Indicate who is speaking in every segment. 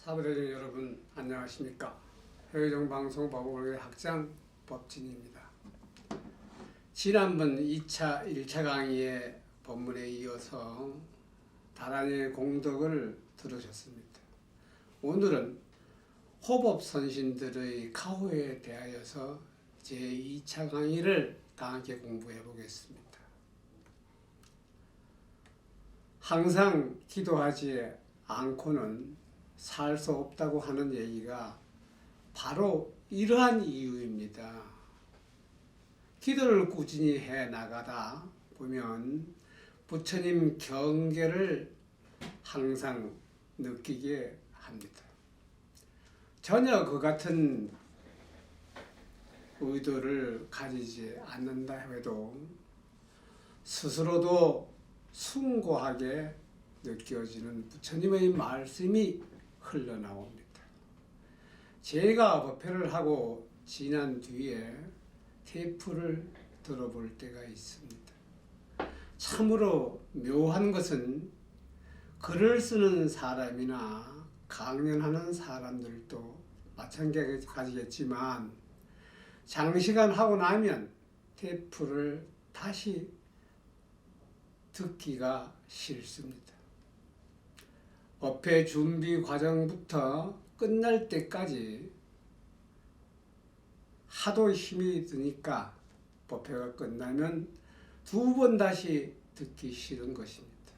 Speaker 1: 사부대중 여러분 안녕하십니까. 해외정방송 법원의 학장 법진입니다. 지난번 1차 강의의 본문에 이어서 다란이의 공덕을 들으셨습니다. 오늘은 호법선신들의 가호에 대하여서 제2차 강의를 다 함께 공부해 보겠습니다. 항상 기도하지 않고는 살 수 없다고 하는 얘기가 바로 이러한 이유입니다. 기도를 꾸준히 해 나가다 보면 부처님 경계를 항상 느끼게 합니다. 전혀 그 같은 의도를 가지지 않는다 해도 스스로도 숭고하게 느껴지는 부처님의 말씀이 흘러나옵니다. 제가 법회를 하고 지난 뒤에 테이프를 들어볼 때가 있습니다. 참으로 묘한 것은 글을 쓰는 사람이나 강연하는 사람들도 마찬가지겠지만 장시간 하고 나면 테이프를 다시 듣기가 싫습니다. 법회 준비 과정부터 끝날 때까지 하도 힘이 드니까 법회가 끝나면 2번 다시 듣기 싫은 것입니다.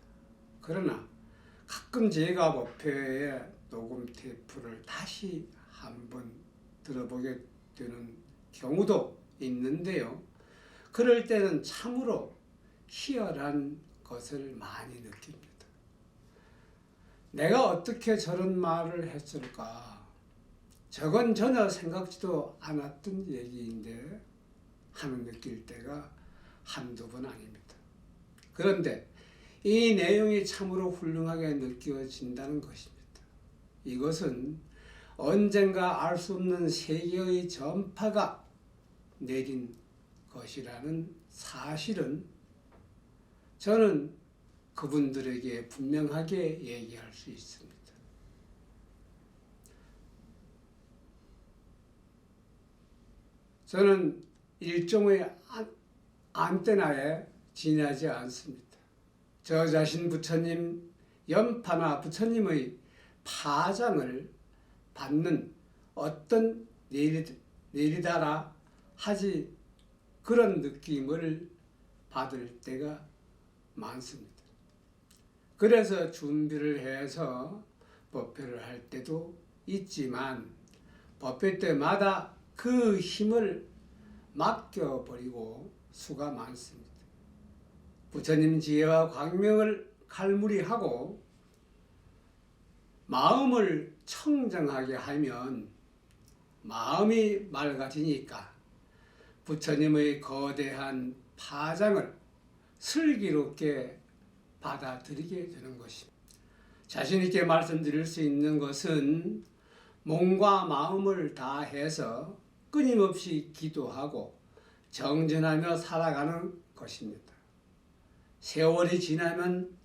Speaker 1: 그러나 가끔 제가 법회의 녹음 테이프를 다시 한번 들어보게 되는 경우도 있는데요. 그럴 때는 참으로 희열한 것을 많이 느낍니다. 내가 어떻게 저런 말을 했을까? 저건 전혀 생각지도 않았던 얘기인데 하는 느낄 때가 한두 번 아닙니다. 그런데 이 내용이 참으로 훌륭하게 느껴진다는 것입니다. 이것은 언젠가 알 수 없는 세계의 전파가 내린 것이라는 사실은 저는 그분들에게 분명하게 얘기할 수 있습니다. 저는 일종의 안테나에 지나지 않습니다. 저 자신 부처님 연파나 부처님의 파장을 받는 어떤 내리다라 하지 그런 느낌을 받을 때가 많습니다. 그래서 준비를 해서 법회를 할 때도 있지만 법회 때마다 그 힘을 맡겨버리고 수가 많습니다. 부처님 지혜와 광명을 갈무리하고 마음을 청정하게 하면 마음이 맑아지니까 부처님의 거대한 파장을 슬기롭게 받아들이게 되는 것입니다. 자신 있게 말씀드릴 수 있는 것은 몸과 마음을 다해서 끊임없이 기도하고 정진하며 살아가는 것입니다. 세월이 지나면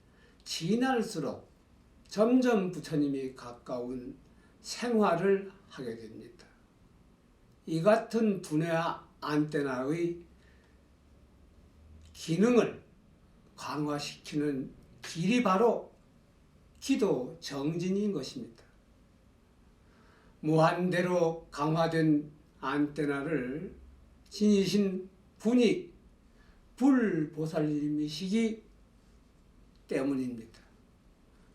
Speaker 1: 지날수록 점점 부처님이 가까운 생활을 하게 됩니다. 이 같은 분야 안테나의 기능을 강화시키는 길이 바로 기도 정진인 것입니다. 무한대로 강화된 안테나를 지니신 분이 불보살님이시기 때문입니다.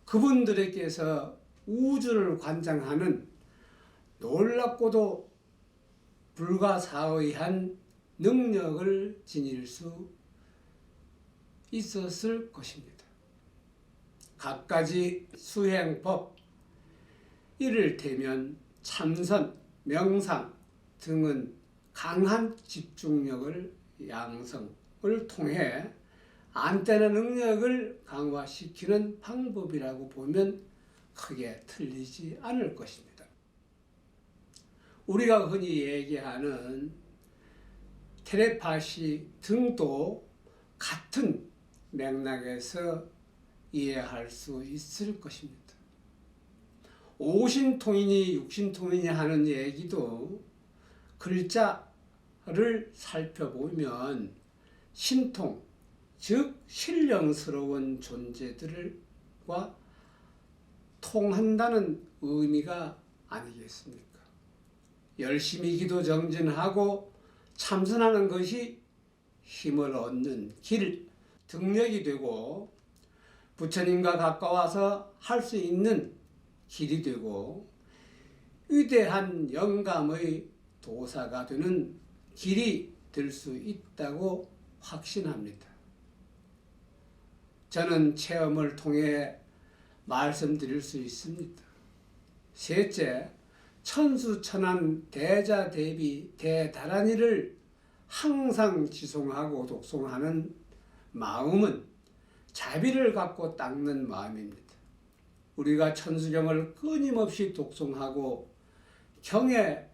Speaker 1: 그분들에게서 우주를 관장하는 놀랍고도 불가사의한 능력을 지닐 수 있었을 것입니다. 갖가지 수행법, 이를테면 참선, 명상 등은 강한 집중력을 양성을 통해 안테나 능력을 강화시키는 방법이라고 보면 크게 틀리지 않을 것입니다. 우리가 흔히 얘기하는 텔레파시 등도 같은 맥락에서 이해할 수 있을 것입니다. 오신통이니 육신통이니 하는 얘기도 글자를 살펴보면 신통, 즉 신령스러운 존재들과 통한다는 의미가 아니겠습니까? 열심히 기도 정진하고 참선하는 것이 힘을 얻는 길, 등력이 되고 부처님과 가까워서 할 수 있는 길이 되고 위대한 영감의 도사가 되는 길이 될 수 있다고 확신합니다. 저는 체험을 통해 말씀드릴 수 있습니다. 셋째, 천수천안 대자대비 대다란이를 항상 지송하고 독송하는 마음은 자비를 갖고 닦는 마음입니다. 우리가 천수경을 끊임없이 독송하고 경에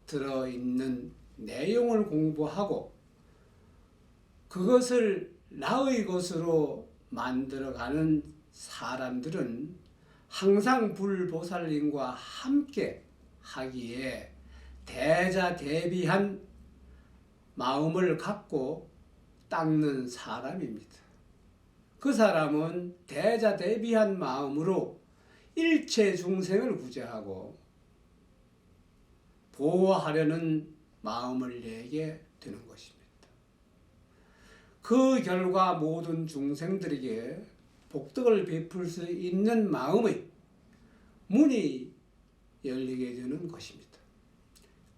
Speaker 1: 들어있는 내용을 공부하고 그것을 나의 것으로 만들어가는 사람들은 항상 불보살님과 함께 하기에 대자대비한 마음을 갖고 닦는 사람입니다. 그 사람은 대자대비한 마음으로 일체 중생을 구제하고 보호하려는 마음을 내게 되는 것입니다. 그 결과 모든 중생들에게 복덕을 베풀 수 있는 마음의 문이 열리게 되는 것입니다.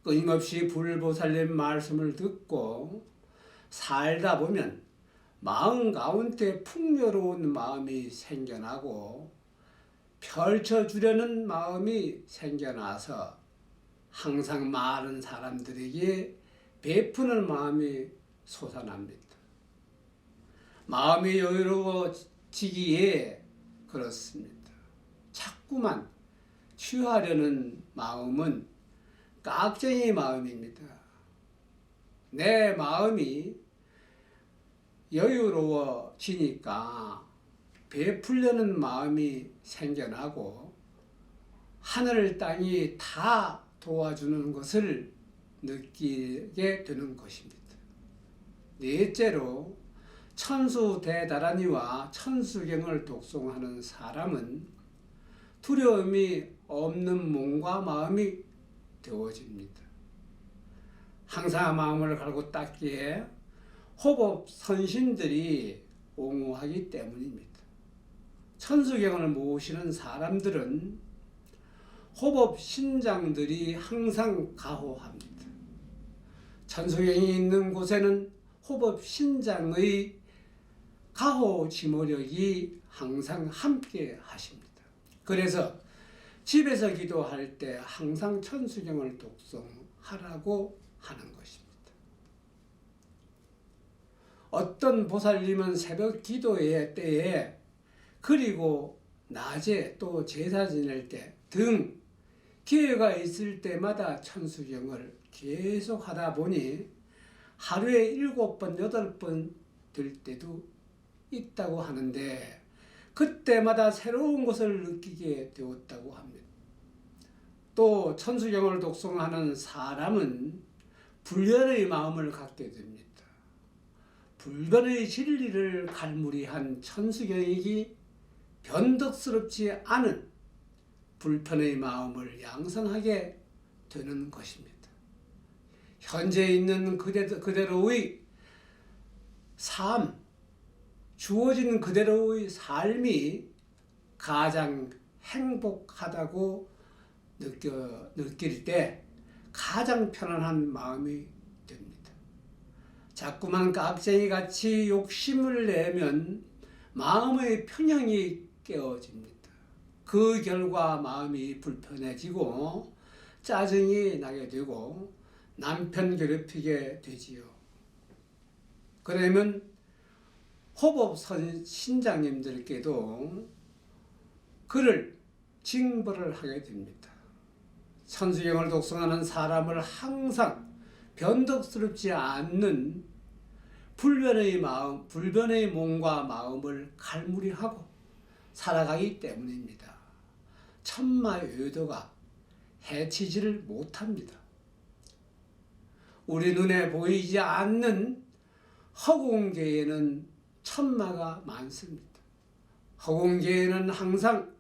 Speaker 1: 끊임없이 불보살님 말씀을 듣고 살다 보면 마음 가운데 풍요로운 마음이 생겨나고 펼쳐주려는 마음이 생겨나서 항상 많은 사람들에게 베푸는 마음이 솟아납니다. 마음이 여유로워지기에 그렇습니다. 자꾸만 취하려는 마음은 깍쟁이 마음입니다. 내 마음이 여유로워지니까 베풀려는 마음이 생겨나고 하늘 땅이 다 도와주는 것을 느끼게 되는 것입니다. 넷째로 천수대다란이와 천수경을 독송하는 사람은 두려움이 없는 몸과 마음이 되어집니다. 항상 마음을 갈고 닦기에 호법 선신들이 옹호하기 때문입니다. 천수경을 모시는 사람들은 호법 신장들이 항상 가호합니다. 천수경이 있는 곳에는 호법 신장의 가호 지모력이 항상 함께 하십니다. 그래서 집에서 기도할 때 항상 천수경을 독송하라고 하는 것입니다. 어떤 보살님은 새벽 기도의 때에 그리고 낮에 또 제사 지낼 때 등 기회가 있을 때마다 천수경을 계속 하다 보니 하루에 7번, 8번 될 때도 있다고 하는데 그때마다 새로운 것을 느끼게 되었다고 합니다. 또 천수경을 독송하는 사람은 불변의 마음을 갖게 됩니다. 불변의 진리를 갈무리한 천수경이기 변덕스럽지 않은 불편의 마음을 양성하게 되는 것입니다. 현재 있는 그대로의 삶, 주어진 그대로의 삶이 가장 행복하다고 느낄 때 가장 편안한 마음이 됩니다. 자꾸만 깍쟁이같이 욕심을 내면 마음의 평형이 깨어집니다. 그 결과 마음이 불편해지고 짜증이 나게 되고 남편 괴롭히게 되지요. 그러면 호법 신장님들께도 그를 징벌을 하게 됩니다. 천수경을 독송하는 사람을 항상 변덕스럽지 않는 불변의 마음, 불변의 몸과 마음을 갈무리하고 살아가기 때문입니다. 천마의도가 해치지를 못합니다. 우리 눈에 보이지 않는 허공계에는 천마가 많습니다. 허공계에는 항상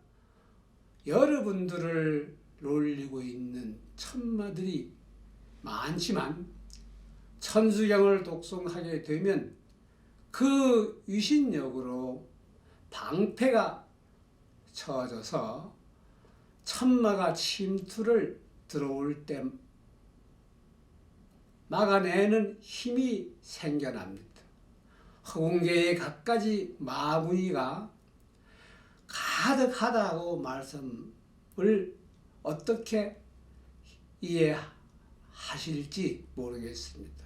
Speaker 1: 여러분들을 놀리고 있는 천마들이 많지만 천수경을 독송하게 되면 그 위신력으로 방패가 쳐져서 천마가 침투를 들어올 때 막아내는 힘이 생겨납니다. 허공계의 갖가지 마구니가 가득하다고 말씀을 어떻게 이해하실지 모르겠습니다.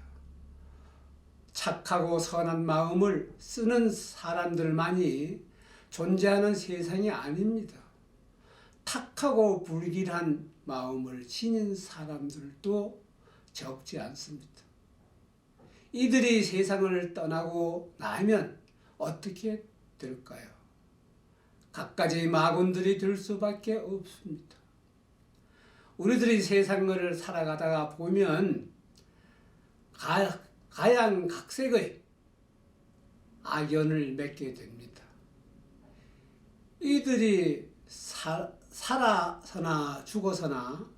Speaker 1: 착하고 선한 마음을 쓰는 사람들만이 존재하는 세상이 아닙니다. 탁하고 불길한 마음을 지닌 사람들도 적지 않습니다. 이들이 세상을 떠나고 나면 어떻게 될까요? 갖가지 마군들이 될 수밖에 없습니다. 우리들이 세상을 살아가다가 보면 가양각색의 악연을 맺게 됩니다. 이들이 살아서나 죽어서나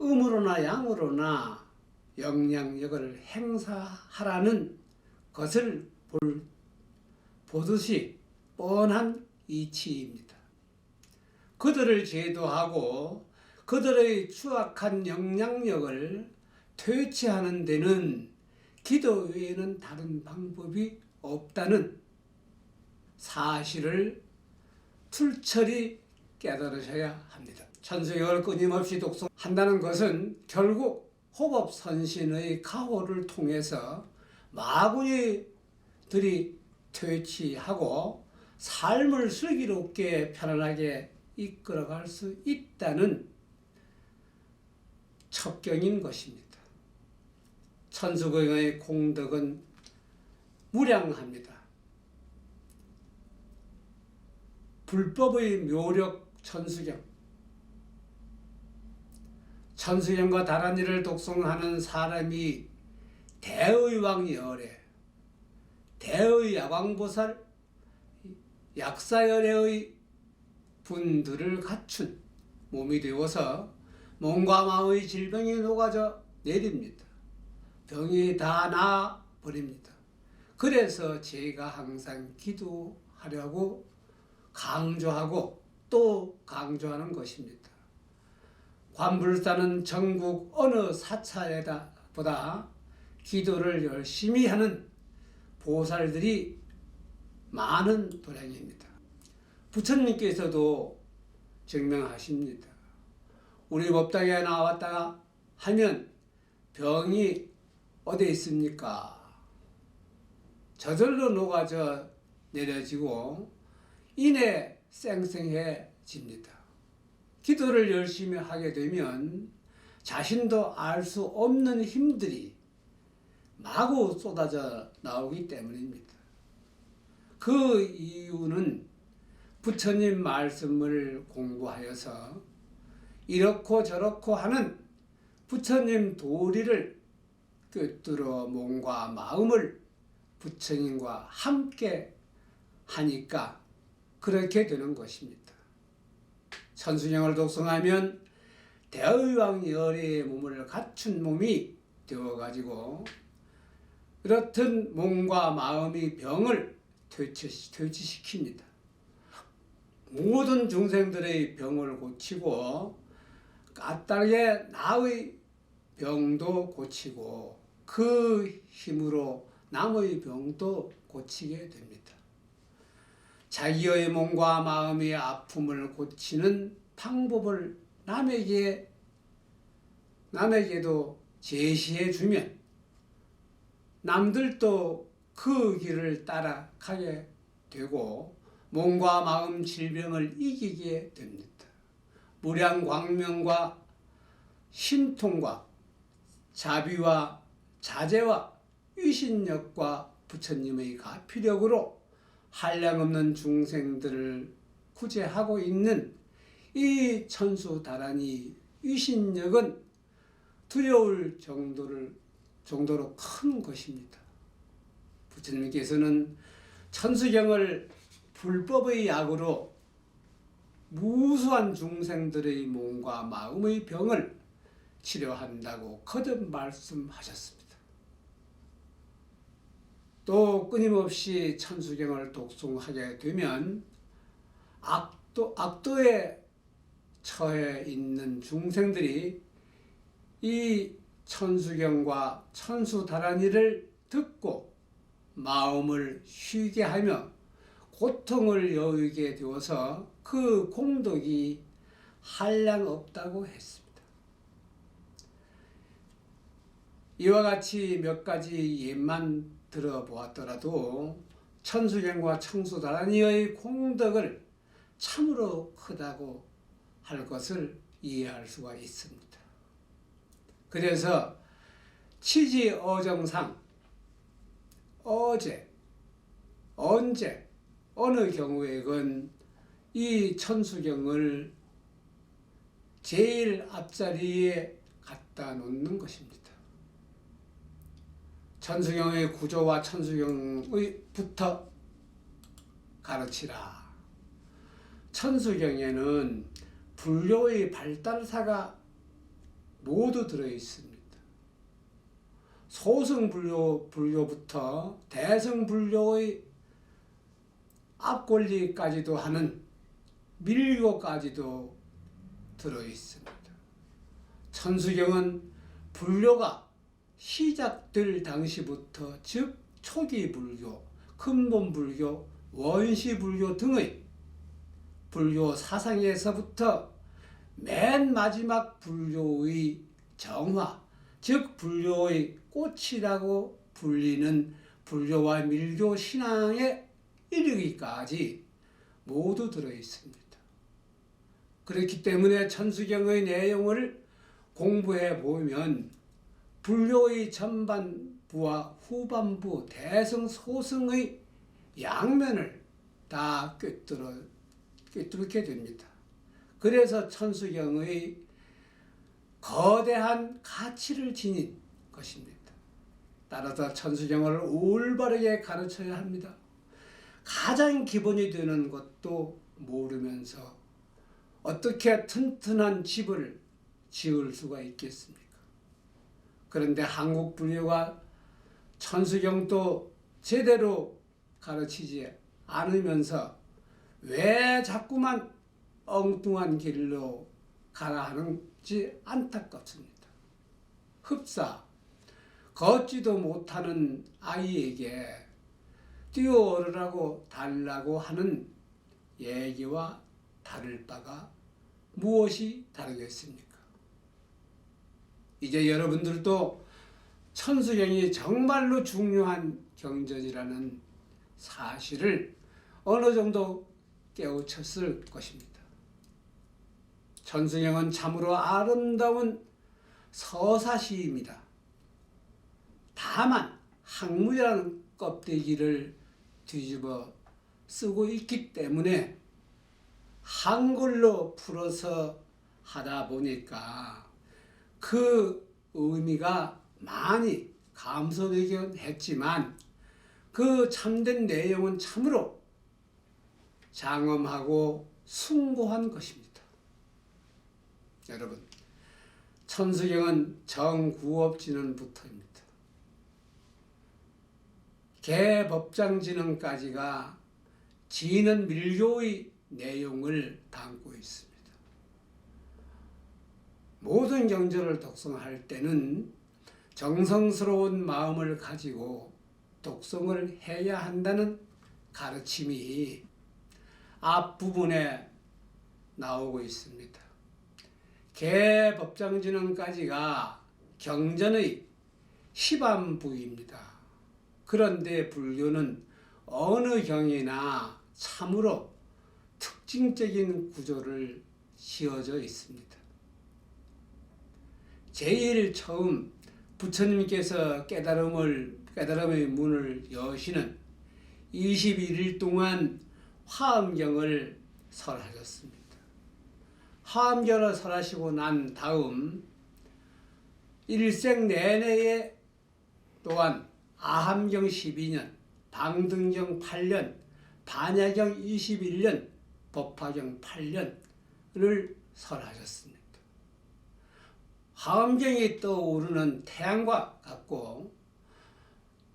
Speaker 1: 음으로나 양으로나 영향력을 행사하라는 것을 보듯이 뻔한 이치입니다. 그들을 제도하고 그들의 추악한 영향력을 퇴치하는 데는 기도 외에는 다른 방법이 없다는 사실을 툴철이 깨달으셔야 합니다. 천수경을 끊임없이 독송한다는 것은 결국 호법선신의 가호를 통해서 마구니들이 퇴치하고 삶을 슬기롭게 편안하게 이끌어갈 수 있다는 첩경인 것입니다. 천수경의 공덕은 무량합니다. 불법의 묘력 천수경. 천수경과 다른 일을 독송하는 사람이 대의왕열애, 대의야광보살, 약사열애의 분들을 갖춘 몸이 되어서 몸과 마음의 질병이 녹아져 내립니다. 병이 다 나아 버립니다. 그래서 제가 항상 기도하려고 강조하고 또 강조하는 것입니다. 관불사는 전국 어느 사찰보다 기도를 열심히 하는 보살들이 많은 도량입니다. 부처님께서도 증명하십니다. 우리 법당에 나왔다가 하면 병이 어디 있습니까? 저절로 녹아져 내려지고 이내 쌩쌩해집니다. 기도를 열심히 하게 되면 자신도 알 수 없는 힘들이 마구 쏟아져 나오기 때문입니다. 그 이유는 부처님 말씀을 공부하여서 이렇고 저렇고 하는 부처님 도리를 꿰뚫어 몸과 마음을 부처님과 함께 하니까 그렇게 되는 것입니다. 천수경을 독송하면 대의왕열애의 몸을 갖춘 몸이 되어가지고 그렇든 몸과 마음의 병을 퇴치시킵니다. 모든 중생들의 병을 고치고 까닭에 나의 병도 고치고 그 힘으로 남의 병도 고치게 됩니다. 자기의 몸과 마음의 아픔을 고치는 방법을 남에게도 제시해 주면 남들도 그 길을 따라가게 되고 몸과 마음 질병을 이기게 됩니다. 무량광명과 신통과 자비와 자제와 위신력과 부처님의 가피력으로 한량없는 중생들을 구제하고 있는 이 천수다란이 위신력은 두려울 정도로 큰 것입니다. 부처님께서는 천수경을 불법의 약으로 무수한 중생들의 몸과 마음의 병을 치료한다고 거듭 말씀하셨습니다. 또 끊임없이 천수경을 독송하게 되면 악도에 처해 있는 중생들이 이 천수경과 천수다란이를 듣고 마음을 쉬게 하며 고통을 여기게 되어서 그 공덕이 한량없다고 했습니다. 이와 같이 몇 가지 예만 들어보았더라도 천수경과 천수다란이의 공덕을 참으로 크다고 할 것을 이해할 수가 있습니다. 그래서 치지어정상 어제, 언제, 어느 경우에건 이 천수경을 제일 앞자리에 갖다 놓는 것입니다. 천수경의 구조와 천수경의부터 가르치라. 천수경에는 불교의 발달사가 모두 들어있습니다. 소승불교부터 대승불교의 앞권리까지도 하는 밀교까지도 들어있습니다. 천수경은 불교가 시작될 당시부터 즉 초기 불교, 근본 불교, 원시 불교 등의 불교 사상에서부터 맨 마지막 불교의 정화, 즉 불교의 꽃이라고 불리는 불교와 밀교 신앙에 이르기까지 모두 들어있습니다. 그렇기 때문에 천수경의 내용을 공부해 보면 불교의 전반부와 후반부, 대승, 소승의 양면을 다 꿰뚫게 됩니다. 그래서 천수경의 거대한 가치를 지닌 것입니다. 따라서 천수경을 올바르게 가르쳐야 합니다. 가장 기본이 되는 것도 모르면서 어떻게 튼튼한 집을 지을 수가 있겠습니까? 그런데 한국 불교가 천수경도 제대로 가르치지 않으면서 왜 자꾸만 엉뚱한 길로 가라 하는지 안타깝습니다. 흡사, 걷지도 못하는 아이에게 뛰어오르라고 달라고 하는 얘기와 다를 바가 무엇이 다르겠습니까? 이제 여러분들도 천수경이 정말로 중요한 경전이라는 사실을 어느 정도 깨우쳤을 것입니다. 천수경은 참으로 아름다운 서사시입니다. 다만 학문이라는 껍데기를 뒤집어 쓰고 있기 때문에 한글로 풀어서 하다 보니까 그 의미가 많이 감소되긴 했지만 그 참된 내용은 참으로 장엄하고 숭고한 것입니다. 여러분, 천수경은 정구업진언부터입니다. 개법장진언까지가 진언 밀교의 내용을 담고 있습니다. 모든 경전을 독송할 때는 정성스러운 마음을 가지고 독송을 해야 한다는 가르침이 앞부분에 나오고 있습니다. 개법장진언까지가 경전의 시반부입니다. 그런데 불교는 어느 경이나 참으로 특징적인 구조를 지어져 있습니다. 제일 처음 부처님께서 깨달음의 문을 여시는 21일 동안 화엄경을 설하셨습니다. 화엄경을 설하시고 난 다음 일생 내내에 또한 아함경 12년, 방등경 8년, 반야경 21년, 법화경 8년을 설하셨습니다. 화엄경이 떠오르는 태양과 같고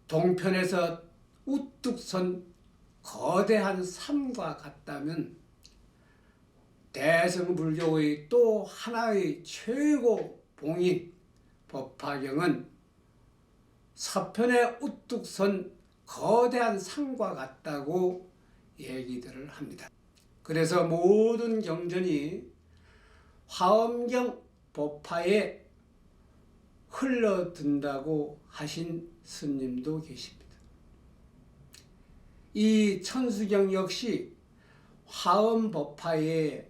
Speaker 1: 동편에서 우뚝 선 거대한 산과 같다면 대승불교의 또 하나의 최고 봉인 법화경은 서편에 우뚝 선 거대한 산과 같다고 얘기들을 합니다. 그래서 모든 경전이 화엄경 법화에 흘러든다고 하신 스님도 계십니다. 이 천수경 역시 화엄 법화에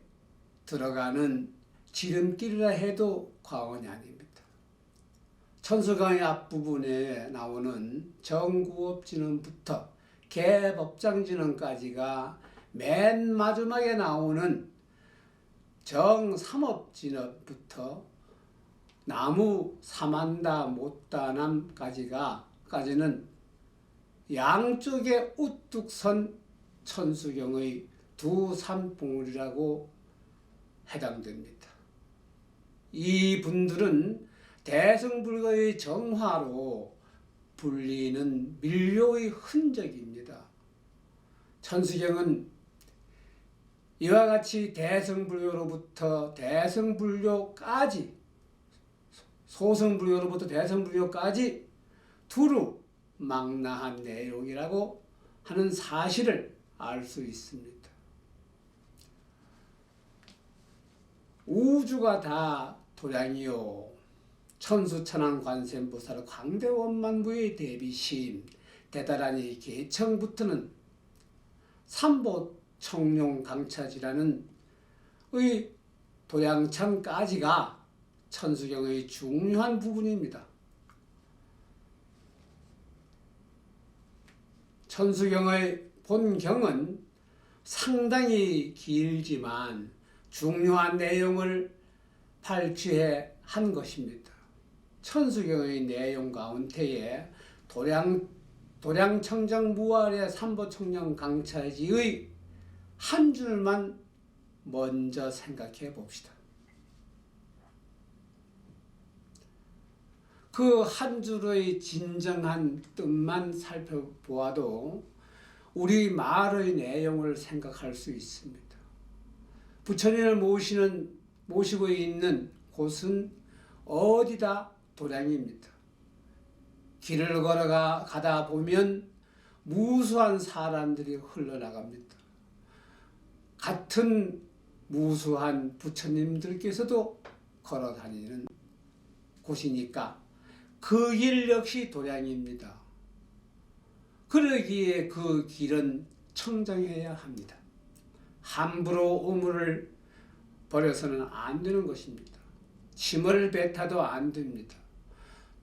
Speaker 1: 들어가는 지름길이라 해도 과언이 아닙니다. 천수경의 앞부분에 나오는 정구업진언부터 개법장진언까지가 맨 마지막에 나오는 정삼업진언부터 나무 사만다 못다남까지는 양쪽에 우뚝 선 천수경의 두 산봉우리라고 해당됩니다. 이 분들은 대승불교의 정화로 불리는 밀교의 흔적입니다. 천수경은 이와 같이 대승불교로부터 대승불교까지, 소승불교로부터 대승불교까지 두루 망라한 내용이라고 하는 사실을 알 수 있습니다. 우주가 다 도량이요, 천수천왕 관세음보살 광대원만부의 대비심 대다라니 개청부터는 삼보청룡강차지라는 의 도량천까지가 천수경의 중요한 부분입니다. 천수경의 본경은 상당히 길지만 중요한 내용을 발췌해 한 것입니다. 천수경의 내용 가운데에 도량청정무활의 삼보청룡강차지의 한 줄만 먼저 생각해 봅시다. 그 한 줄의 진정한 뜻만 살펴보아도 우리 말의 내용을 생각할 수 있습니다. 부처님을 모시고 있는 곳은 어디다? 도량입니다. 길을 가다 보면 무수한 사람들이 흘러나갑니다. 같은 무수한 부처님들께서도 걸어다니는 곳이니까 그 길 역시 도량입니다. 그러기에 그 길은 청정해야 합니다. 함부로 우물을 버려서는 안 되는 것입니다. 침을 뱉어도 안 됩니다.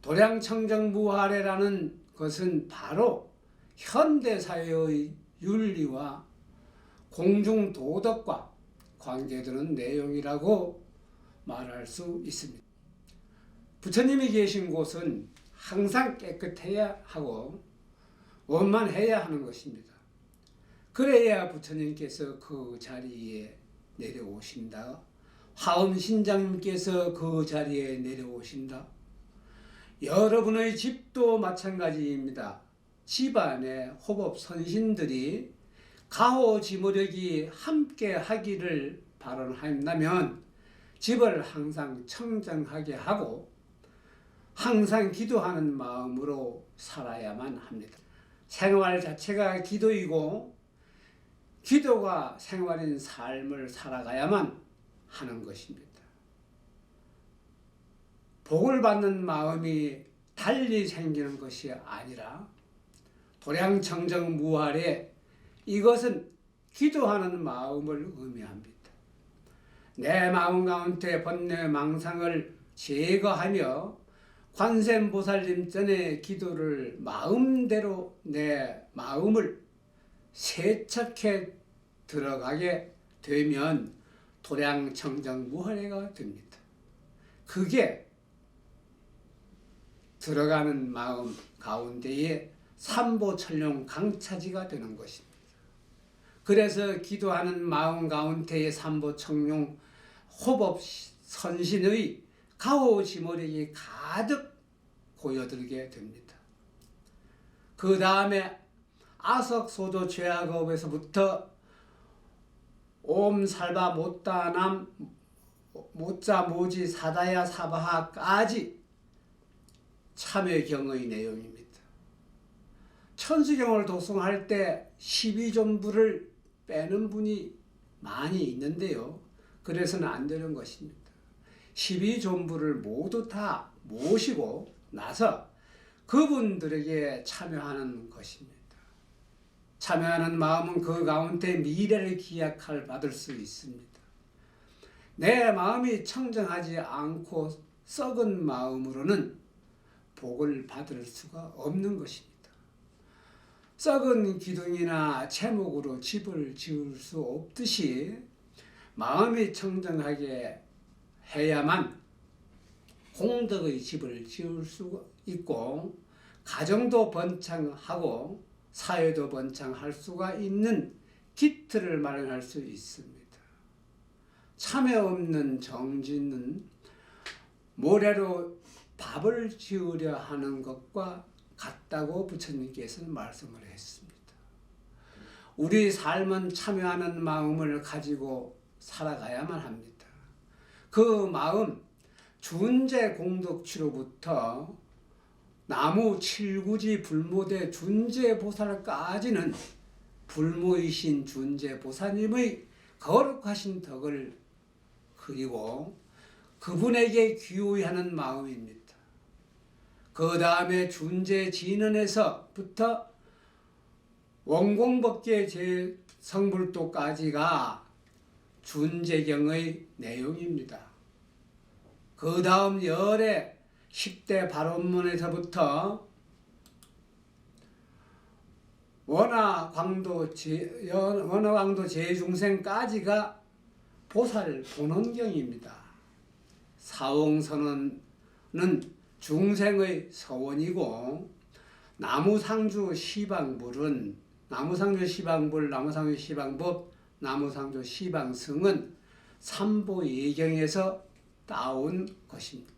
Speaker 1: 도량청정무활회라는 것은 바로 현대사회의 윤리와 공중도덕과 관계되는 내용이라고 말할 수 있습니다. 부처님이 계신 곳은 항상 깨끗해야 하고 원만해야 하는 것입니다. 그래야 부처님께서 그 자리에 내려오신다. 화엄신장님께서 그 자리에 내려오신다. 여러분의 집도 마찬가지입니다. 집안에 호법 선신들이 가호지모력이 함께 하기를 발언한다면 집을 항상 청정하게 하고 항상 기도하는 마음으로 살아야만 합니다. 생활 자체가 기도이고 기도가 생활인 삶을 살아가야만 하는 것입니다. 복을 받는 마음이 달리 생기는 것이 아니라 도량청정무활에 이것은 기도하는 마음을 의미합니다. 내 마음 가운데 번뇌 망상을 제거하며 관세음보살님 전에 기도를 마음대로 내 마음을 세척해 들어가게 되면 도량청정무헌회가 됩니다. 그게 들어가는 마음 가운데에 삼보천룡 강차지가 되는 것입니다. 그래서 기도하는 마음 가운데에 삼보천룡 호법 선신의 가호지모력이 가득 고여들게 됩니다. 그 다음에 아석소조 죄악업에서부터 옴살바 못다남 못자 모지 사다야 사바하까지 참회경의 내용입니다. 천수경을 독송할 때 12존부를 빼는 분이 많이 있는데요. 그래서는 안 되는 것입니다. 12존부를 모두 다 모시고 나서 그분들에게 참여하는 것입니다. 참여하는 마음은 그 가운데 미래를 기약할 받을 수 있습니다. 내 마음이 청정하지 않고 썩은 마음으로는 복을 받을 수가 없는 것입니다. 썩은 기둥이나 채목으로 집을 지을 수 없듯이 마음이 청정하게 해야만 공덕의 집을 지을 수 있고 가정도 번창하고 사회도 번창할 수가 있는 기틀을 마련할 수 있습니다. 참회 없는 정진은 모래로 밥을 지으려 하는 것과 같다고 부처님께서는 말씀을 했습니다. 우리 삶은 참여하는 마음을 가지고 살아가야만 합니다. 그 마음 준재 공덕치로부터 나무 칠구지 불모대 준재보살까지는 불모이신 준재보살님의 거룩하신 덕을 그리고 그분에게 귀의하는 마음입니다. 그 다음에 준재진언에서부터 원공법계 제성불도까지가 준재경의 내용입니다. 그 다음 열의 10대 발원문에서부터 원화광도 제중생까지가 보살 본원경입니다. 사홍선언은 중생의 서원이고 나무상주 시방불은 나무상주 시방불, 나무상주 시방법, 나무상주 시방승은 삼보예경에서 따온 것입니다.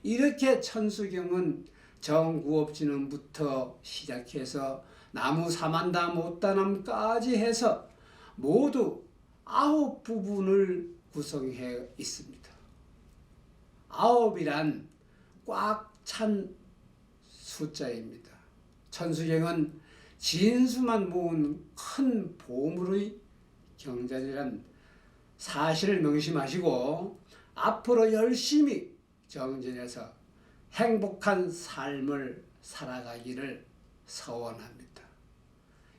Speaker 1: 이렇게 천수경은 정구업진언부터 시작해서 나무사만다 못다남까지 해서 모두 9부분을 구성해 있습니다. 9이란 꽉 찬 숫자입니다. 천수경은 진수만 모은 큰 보물의 경전이란 사실을 명심하시고 앞으로 열심히 정진해서 행복한 삶을 살아가기를 서원합니다.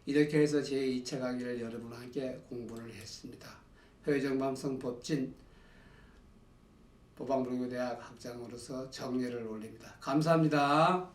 Speaker 1: 이렇게 해서 제2차 강의를 여러분과 함께 공부를 했습니다. 회정밤성 법진 법왕불교대학 학장으로서 정례를 올립니다. 감사합니다.